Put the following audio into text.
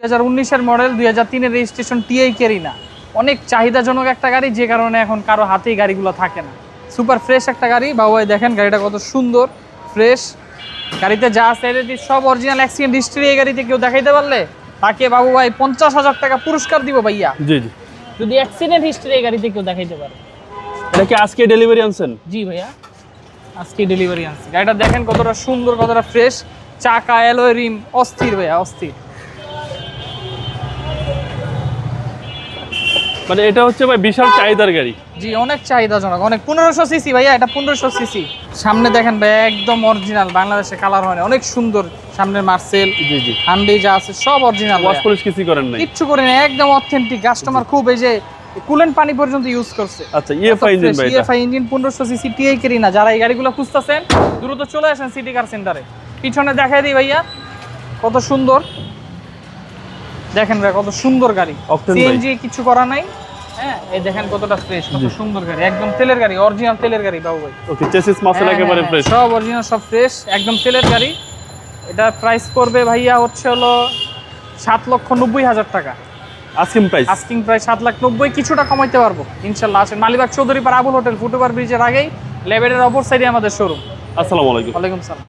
2019 এর মডেল, 2003 এর registration, TI corona. অনেক চাহিদাজনক একটা গাড়ি, যে কারণে এখন কারো হাতেই গাড়িগুলো থাকে না। সুপার ফ্রেশ একটা গাড়ি। বাবু ভাই দেখেন গাড়িটা কত সুন্দর, ফ্রেশ। গাড়িতে যা আছে সব অরিজিনাল, অ্যাক্সিডেন্ট হিস্ট্রি। এই গাড়িতে কেউ দেখাইতে পারলে তাকে বাবু ভাই 50,000 টাকা পুরস্কার দিব ভাইয়া। জি জি। যদি অ্যাক্সিডেন্ট হিস্ট্রি এই গাড়িতে কেউ দেখাইতে পারে। এটা কি আজকে ডেলিভারি আনছেন? জি ভাইয়া, আজকে ডেলিভারি আনছি। গাড়িটা দেখেন কতটা সুন্দর, কতটা ফ্রেশ। চাকা, অ্যালয় রিম, অস্থির ভাইয়া, অস্থির। মানে এটা হচ্ছে ভাই বিশাল চাহিদার গাড়ি। জি, অনেক চাহিদাজনক, অনেক। 1500 সিসি ভাইয়া, এটা 1500 সিসি। সামনে দেখেন ভাইয়া, একদম অরিজিনাল, বাংলাদেশে কালার হয় না, অনেক সুন্দর। সামনের মার্সেল, জি জি, হান্ডি যা আছে সব অরিজিনাল। ওয়াশ পলিশ কিছু করেন নাই? কিচ্ছু করে না, একদম অথেন্টিক। কাস্টমার খুব, এই যে কুলেন্ট পানি পর্যন্ত ইউজ করছে। আচ্ছা, ইএফআই ইঞ্জিন ভাই, এটা EFI engine, 1500 CC, TI Carina. যারা এই গাড়িগুলো খুঁজতেছেন দ্রুত চলে আসেন সিটি কার সেন্টারে। পিছনে দেখাই দিই ভাইয়া, কত সুন্দর। দেখেন ভাই কত সুন্দর গাড়ি, সিএনজি কিছু করা নাই। হ্যাঁ, এই দেখেন কতটা ফ্রেশ, কত সুন্দর গাড়ি, একদম তেলের গাড়ি, অরিজিনাল তেলের গাড়ি বাবু ভাই। ওকে, চেসিস মাসেল একেবারে ফ্রেশ, সব অরিজিনাল, সব ফ্রেশ, একদম তেলের গাড়ি। এটা প্রাইস পড়বে ভাইয়া হচ্ছে হলো 7,90,000 টাকা। Asking price? Asking price 7,90,000। কিছুটা কমাইতে পারবো ইনশাল্লাহ। আসেন মালিবাগ চৌধুরী পাড়া আবুল হোটেল, ফুটওভার ব্রিজের আগেই, লেভেলের অপর সাইডে আমাদের শোরুম। আসসালামু আলাইকুম। ওয়ালাইকুম সালাম।